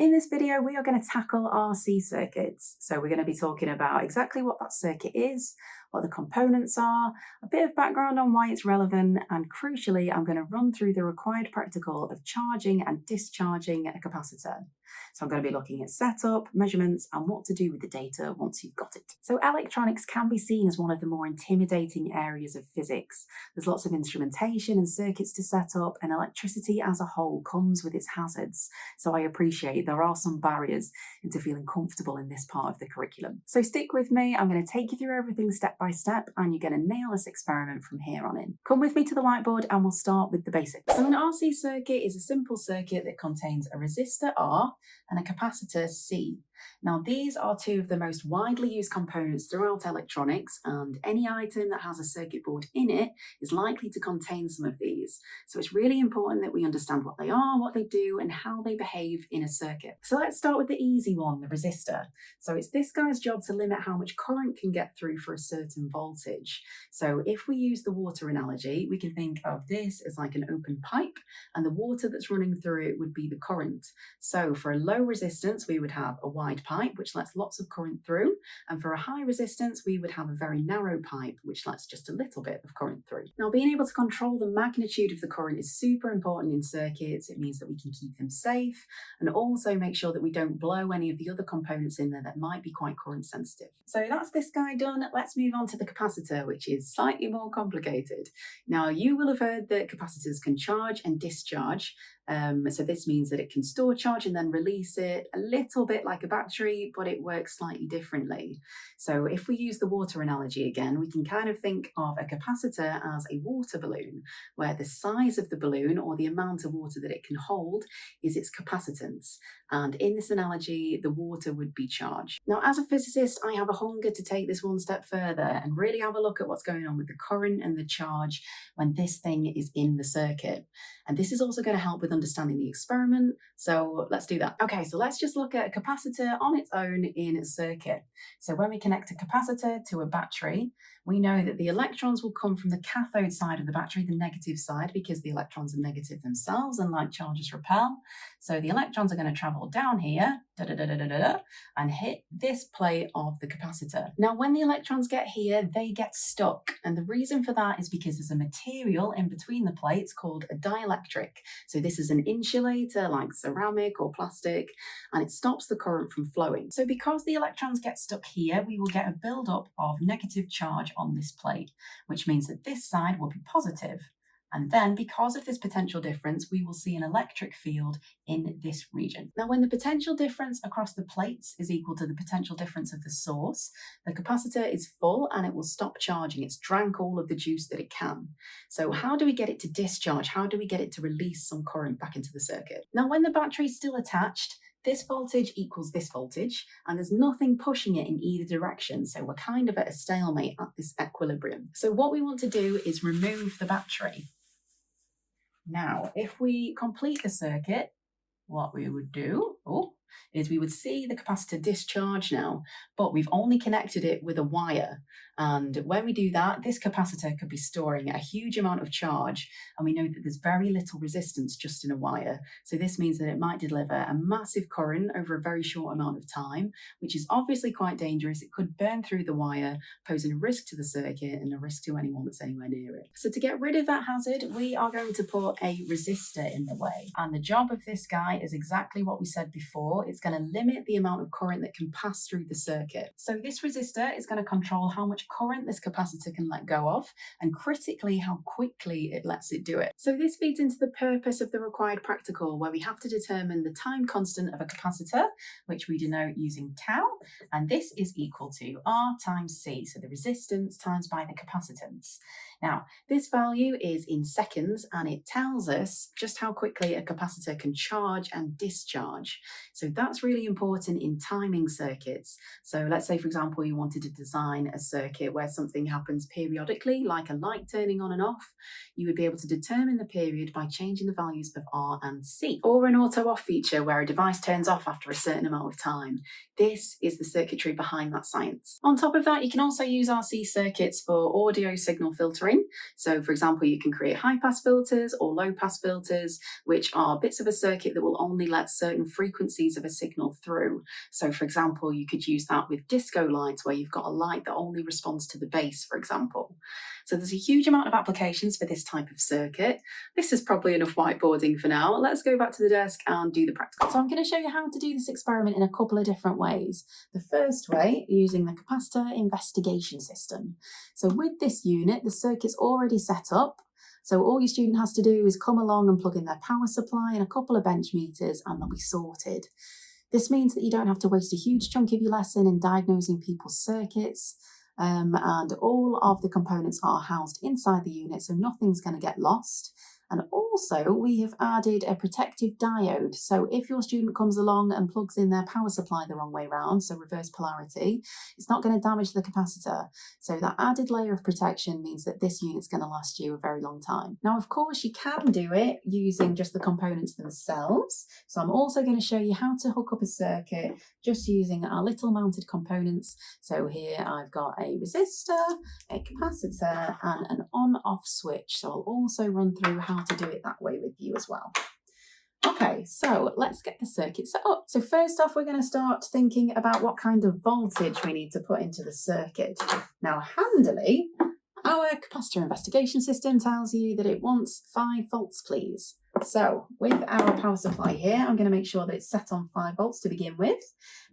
In this video, we are going to tackle RC circuits. So we're going to be talking about exactly what that circuit is, what the components are, a bit of background on why it's relevant, and crucially, I'm going to run through the required practical of charging and discharging a capacitor. So I'm going to be looking at setup, measurements, and what to do with the data once you've got it. So electronics can be seen as one of the more intimidating areas of physics. There's lots of instrumentation and circuits to set up, and electricity as a whole comes with its hazards. So I appreciate there are some barriers into feeling comfortable in this part of the curriculum. So stick with me, I'm going to take you through everything step by step, and you're going to nail this experiment from here on in. Come with me to the whiteboard and we'll start with the basics. So an RC circuit is a simple circuit that contains a resistor R and a capacitor C. Now these are two of the most widely used components throughout electronics, and any item that has a circuit board in it is likely to contain some of these. So it's really important that we understand what they are, what they do, and how they behave in a circuit. So let's start with the easy one, the resistor. So it's this guy's job to limit how much current can get through for a certain voltage. So if we use the water analogy, we can think of this as like an open pipe, and the water that's running through it would be the current. So for a low resistance, we would have a wide pipe which lets lots of current through, and for a high resistance we would have a very narrow pipe which lets just a little bit of current through. Now being able to control the magnitude of the current is super important in circuits. It means that we can keep them safe and also make sure that we don't blow any of the other components in there that might be quite current sensitive. So that's this guy done. Let's move on to the capacitor, which is slightly more complicated. Now you will have heard that capacitors can charge and discharge. So this means that it can store charge and then release it a little bit like a battery, but it works slightly differently. So if we use the water analogy again, we can kind of think of a capacitor as a water balloon, where the size of the balloon or the amount of water that it can hold is its capacitance. And in this analogy, the water would be charged. Now, as a physicist, I have a hunger to take this one step further and really have a look at what's going on with the current and the charge when this thing is in the circuit. And this is also going to help with understanding the experiment. So let's do that. Okay, so let's just look at a capacitor on its own in a circuit. So when we connect a capacitor to a battery, we know that the electrons will come from the cathode side of the battery, the negative side, because the electrons are negative themselves and like charges repel. So the electrons are going to travel down here, and hit this plate of the capacitor. Now, when the electrons get here, they get stuck. And the reason for that is because there's a material in between the plates called a dielectric. So this is an insulator like ceramic or plastic, and it stops the current from flowing. So because the electrons get stuck here, we will get a buildup of negative charge on this plate, which means that this side will be positive. And then, because of this potential difference, we will see an electric field in this region. Now, when the potential difference across the plates is equal to the potential difference of the source, the capacitor is full and it will stop charging. It's drank all of the juice that it can. So how do we get it to discharge? How do we get it to release some current back into the circuit? Now, when the battery is still attached, this voltage equals this voltage, and there's nothing pushing it in either direction, so we're kind of at a stalemate at this equilibrium. So what we want to do is remove the battery. Now, if we complete the circuit, what we would do is we would see the capacitor discharge now, but we've only connected it with a wire. And when we do that, this capacitor could be storing a huge amount of charge, and we know that there's very little resistance just in a wire. So this means that it might deliver a massive current over a very short amount of time, which is obviously quite dangerous. It could burn through the wire, posing a risk to the circuit and a risk to anyone that's anywhere near it. So to get rid of that hazard, we are going to put a resistor in the way. And the job of this guy is exactly what we said before. It's going to limit the amount of current that can pass through the circuit. So this resistor is going to control how much current this capacitor can let go of, and critically how quickly it lets it do it. So this feeds into the purpose of the required practical, where we have to determine the time constant of a capacitor, which we denote using tau, and this is equal to R times C, so the resistance times by the capacitance. Now, this value is in seconds, and it tells us just how quickly a capacitor can charge and discharge. So that's really important in timing circuits. So let's say, for example, you wanted to design a circuit where something happens periodically, like a light turning on and off. You would be able to determine the period by changing the values of R and C. Or an auto-off feature where a device turns off after a certain amount of time. This is the circuitry behind that science. On top of that, you can also use RC circuits for audio signal filtering. filtering. So for example, you can create high pass filters or low pass filters, which are bits of a circuit that will only let certain frequencies of a signal through. So for example, you could use that with disco lights where you've got a light that only responds to the bass, for example. So there's a huge amount of applications for this type of circuit. This is probably enough whiteboarding for now. Let's go back to the desk and do the practical. So I'm going to show you how to do this experiment in a couple of different ways. The first way, using the capacitor investigation system. So with this unit, the circuit's already set up. So all your student has to do is come along and plug in their power supply and a couple of bench meters and they'll be sorted. This means that you don't have to waste a huge chunk of your lesson in diagnosing people's circuits, and all of the components are housed inside the unit, so nothing's going to get lost. And also, we have added a protective diode. So if your student comes along and plugs in their power supply the wrong way round, so reverse polarity, it's not going to damage the capacitor. So that added layer of protection means that this unit's going to last you a very long time. Now, of course, you can do it using just the components themselves. So I'm also going to show you how to hook up a circuit just using our little mounted components. So here I've got a resistor, a capacitor, and an on-off switch. So I'll also run through how to do it that way with you as well. Okay, so let's get the circuit set up. So first off, we're going to start thinking about what kind of voltage we need to put into the circuit. Now, handily, our capacitor investigation system tells you that it wants 5 volts, please. So with our power supply here, I'm going to make sure that it's set on 5 volts to begin with.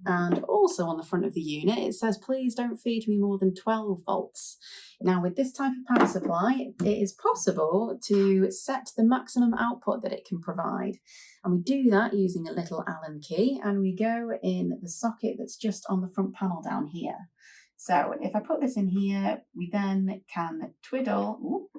And also on the front of the unit, it says, please don't feed me more than 12 volts. Now with this type of power supply, it is possible to set the maximum output that it can provide. And we do that using a little Allen key, and we go in the socket that's just on the front panel down here. So if I put this in here, we then can twiddle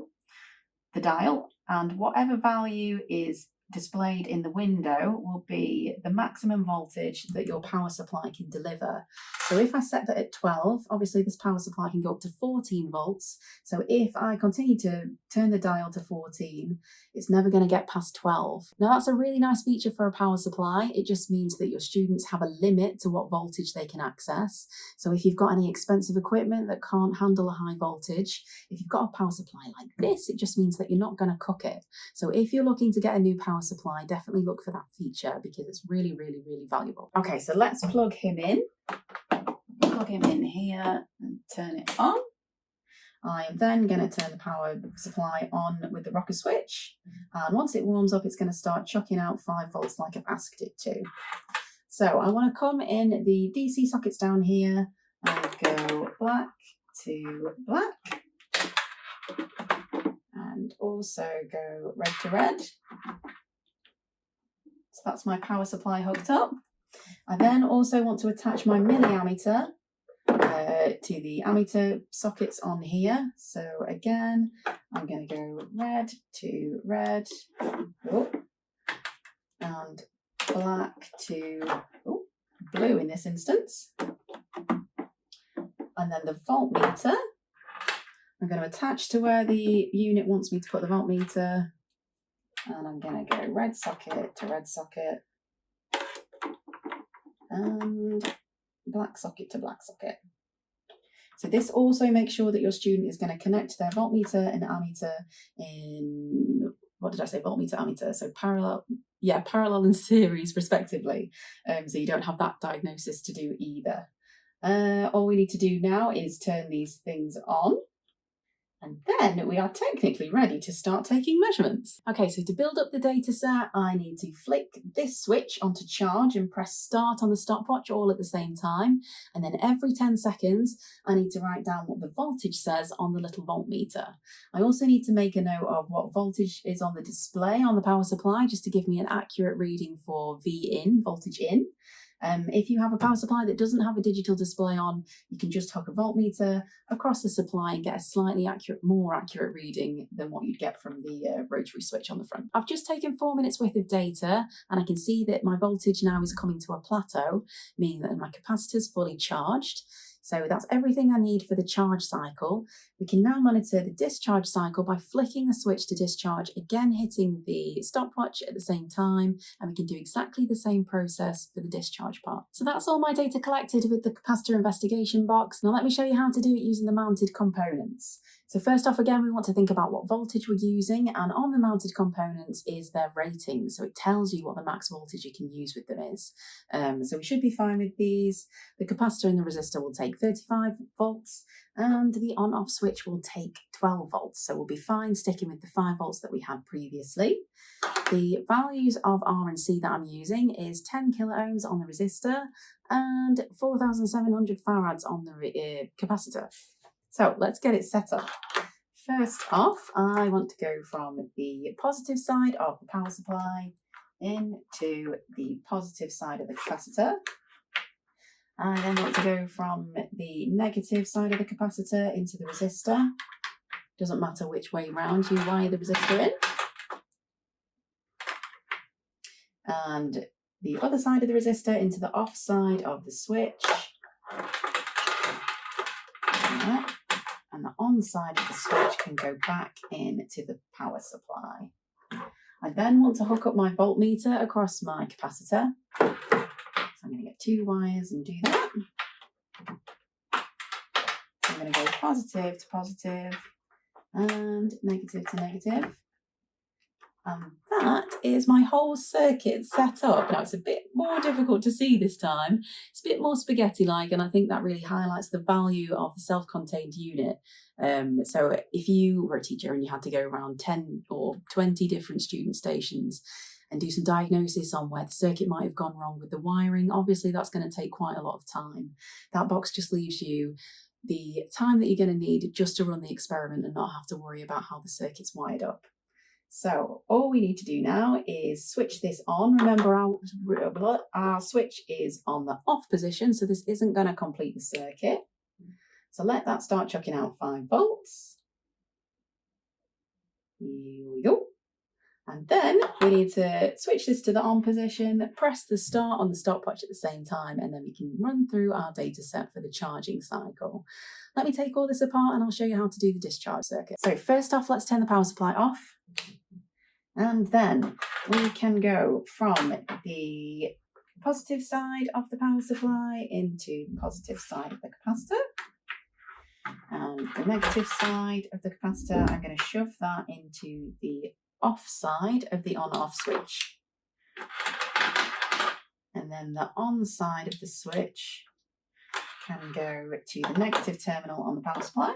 the dial, and whatever value is displayed in the window will be the maximum voltage that your power supply can deliver. So if I set that at 12, obviously this power supply can go up to 14 volts. So if I continue to turn the dial to 14, it's never going to get past 12. Now that's a really nice feature for a power supply. It just means that your students have a limit to what voltage they can access. So if you've got any expensive equipment that can't handle a high voltage, if you've got a power supply like this, it just means that you're not going to cook it. So if you're looking to get a new power supply, definitely look for that feature because it's really, really, really valuable. Okay, so let's plug him in. Plug him in here and turn it on. I am then going to turn the power supply on with the rocker switch. And once it warms up, it's going to start chucking out 5 volts like I've asked it to. So I want to come in the DC sockets down here and go black to black. And also go red to red. So that's my power supply hooked up. I then also want to attach my milliammeter to the ammeter sockets on here. So again, I'm going to go red to red, and black to blue in this instance. And then the voltmeter, I'm going to attach to where the unit wants me to put the voltmeter. And I'm going to go red socket to red socket and black socket to black socket. So this also makes sure that your student is going to connect their voltmeter and ammeter in, what did I say, voltmeter, ammeter, so parallel and series respectively. So you don't have that diagnosis to do either. All we need to do now is turn these things on. And then we are technically ready to start taking measurements. Okay, so to build up the data set, I need to flick this switch onto charge and press start on the stopwatch all at the same time. And then every 10 seconds, I need to write down what the voltage says on the little voltmeter. I also need to make a note of what voltage is on the display on the power supply, just to give me an accurate reading for V in, voltage in. If you have a power supply that doesn't have a digital display on, you can just hook a voltmeter across the supply and get a slightly more accurate reading than what you'd get from the rotary switch on the front. I've just taken 4 minutes worth of data and I can see that my voltage now is coming to a plateau, meaning that my capacitor is fully charged. So that's everything I need for the charge cycle. We can now monitor the discharge cycle by flicking the switch to discharge, again hitting the stopwatch at the same time, and we can do exactly the same process for the discharge part. So that's all my data collected with the capacitor investigation box. Now let me show you how to do it using the mounted components. So first off, again, we want to think about what voltage we're using, and on the mounted components is their rating. So it tells you what the max voltage you can use with them is. So we should be fine with these. The capacitor and the resistor will take 35 volts, and the on-off switch will take 12 volts. So we'll be fine sticking with the 5 volts that we had previously. The values of R and C that I'm using is 10 kiloohms on the resistor and 4,700 farads on the capacitor. So let's get it set up. First off, I want to go from the positive side of the power supply into the positive side of the capacitor. I then want to go from the negative side of the capacitor into the resistor. Doesn't matter which way round you wire the resistor in. And the other side of the resistor into the off side of the switch. And the on side of the switch can go back into the power supply. I then want to hook up my voltmeter across my capacitor. So I'm going to get 2 wires and do that. I'm going to go positive to positive and negative to negative. And that is my whole circuit set up. Now, it's a bit more difficult to see this time. It's a bit more spaghetti-like, and I think that really highlights the value of the self-contained unit. So if you were a teacher and you had to go around 10 or 20 different student stations and do some diagnosis on where the circuit might have gone wrong with the wiring, obviously that's going to take quite a lot of time. That box just leaves you the time that you're going to need just to run the experiment and not have to worry about how the circuit's wired up. So all we need to do now is switch this on. Remember, our switch is on the off position, so this isn't going to complete the circuit. So let that start chucking out 5 volts. Here we go. And then we need to switch this to the on position, press the start on the stopwatch at the same time, and then we can run through our data set for the charging cycle. Let me take all this apart and I'll show you how to do the discharge circuit. So first off, let's turn the power supply off. And then we can go from the positive side of the power supply into the positive side of the capacitor. And the negative side of the capacitor, I'm going to shove that into the off side of the on-off switch. And then the on side of the switch can go to the negative terminal on the power supply.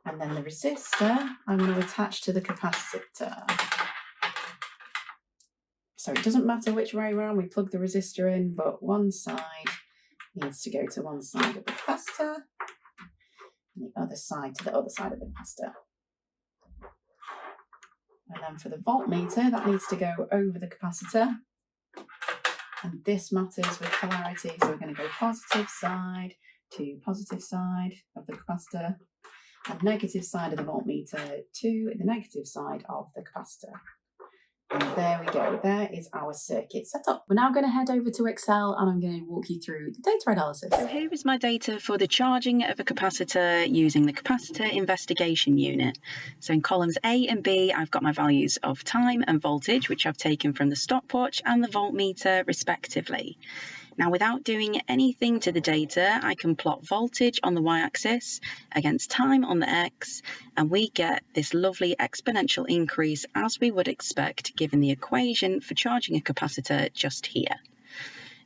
And then the resistor, I'm going to attach to the capacitor. So it doesn't matter which way around we plug the resistor in, but one side needs to go to one side of the capacitor, and the other side to the other side of the capacitor. And then for the voltmeter, that needs to go over the capacitor. And this matters with polarity, so we're going to go positive side to positive side of the capacitor, and negative side of the voltmeter to the negative side of the capacitor. And there we go, there is our circuit set up. We're now going to head over to Excel and I'm going to walk you through the data analysis. So here is my data for the charging of a capacitor using the capacitor investigation unit. So in columns A and B, I've got my values of time and voltage, which I've taken from the stopwatch and the voltmeter respectively. Now, without doing anything to the data, I can plot voltage on the y-axis against time on the x, and we get this lovely exponential increase as we would expect given the equation for charging a capacitor just here.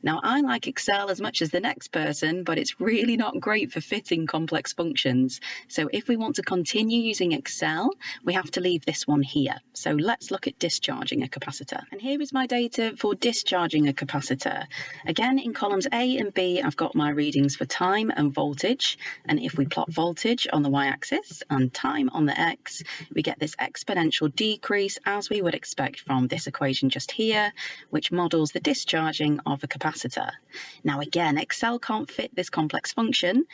Now, I like Excel as much as the next person, but it's really not great for fitting complex functions. So if we want to continue using Excel, we have to leave this one here. So let's look at discharging a capacitor. And here is my data for discharging a capacitor. Again, in columns A and B, I've got my readings for time and voltage. And if we plot voltage on the y-axis and time on the x, we get this exponential decrease as we would expect from this equation just here, which models the discharging of a capacitor. Now again, Excel can't fit this complex function,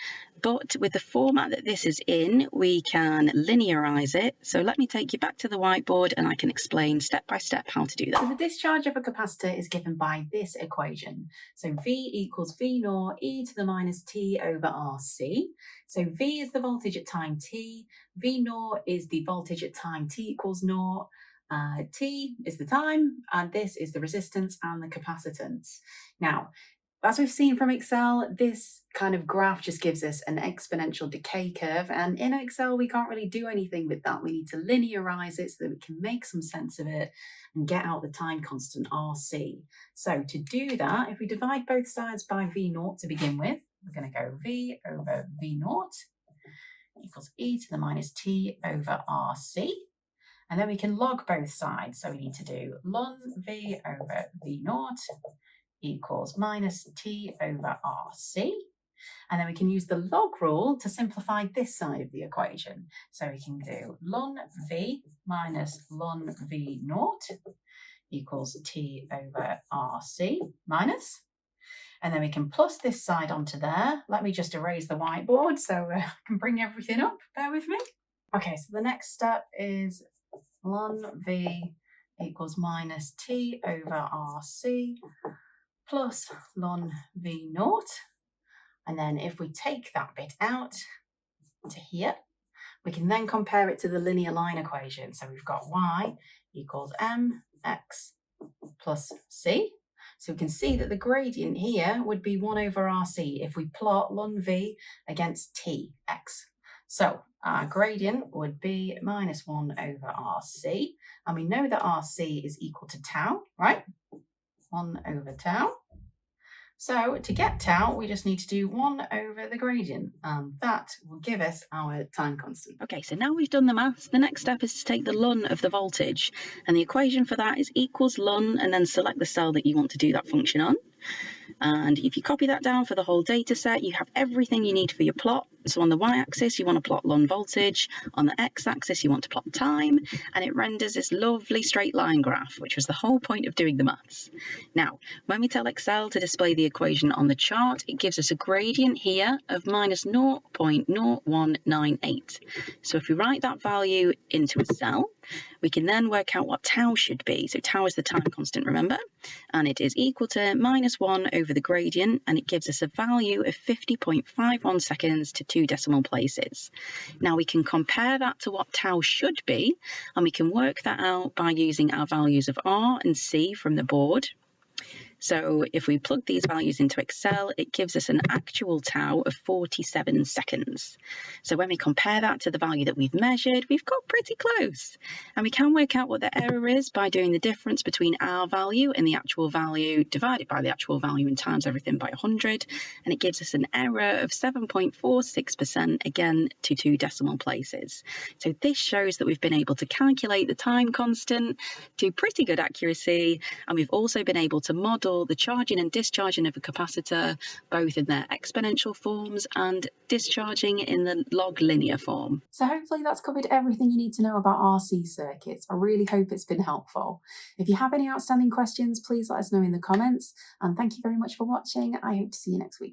but with the format that this is in, we can linearize it. So let me take you back to the whiteboard and I can explain step by step how to do that. So the discharge of a capacitor is given by this equation. So V equals V naught e to the minus t over RC. So V is the voltage at time t, V naught is the voltage at time t equals naught, T is the time, and this is the resistance and the capacitance. Now, As we've seen from Excel, this kind of graph just gives us an exponential decay curve, and in Excel we can't really do anything with that. We need to linearize it so that we can make some sense of it and get out the time constant RC. So to do that, if we divide both sides by V0 to begin with, we're going to go V over V0 equals e to the minus t over RC. And then we can log both sides. So we need to do ln V over V0 equals minus t over RC. And then we can use the log rule to simplify this side of the equation. So we can do ln V minus ln V0 equals t over RC minus. And then we can plus this side onto there. Let me just erase the whiteboard so I can bring everything up. Bear with me. Okay, so the next step is ln V equals minus t over RC plus ln V0. And then if we take that bit out to here, we can then compare it to the linear line equation. So we've got y equals mx plus c. So we can see that the gradient here would be 1 over RC if we plot ln V against tx. So our gradient would be minus 1 over RC. And we know that RC is equal to tau, right? 1 over tau. So to get tau, we just need to do 1 over the gradient, and that will give us our time constant. Okay, so now we've done the maths, the next step is to take the ln of the voltage, and the equation for that is equals ln, and then select the cell that you want to do that function on. And if you copy that down for the whole data set, you have everything you need for your plot. So on the y-axis, you want to plot ln voltage. On the x-axis, you want to plot time. And it renders this lovely straight line graph, which was the whole point of doing the maths. Now, when we tell Excel to display the equation on the chart, it gives us a gradient here of minus 0.0198. So if we write that value into a cell, we can then work out what tau should be. So tau is the time constant, remember? And it is equal to minus 1 over the gradient, and it gives us a value of 50.51 seconds to 2 decimal places. Now we can compare that to what tau should be, and we can work that out by using our values of R and C from the board. So if we plug these values into Excel, it gives us an actual tau of 47 seconds. So when we compare that to the value that we've measured, we've got pretty close. And we can work out what the error is by doing the difference between our value and the actual value divided by the actual value and times everything by 100. And it gives us an error of 7.46%, again, to 2 decimal places. So this shows that we've been able to calculate the time constant to pretty good accuracy. And we've also been able to model the charging and discharging of a capacitor, both in their exponential forms and discharging in the log linear form. So hopefully that's covered everything you need to know about RC circuits. I really hope it's been helpful. If you have any outstanding questions, please let us know in the comments. And thank you very much for watching. I hope to see you next week.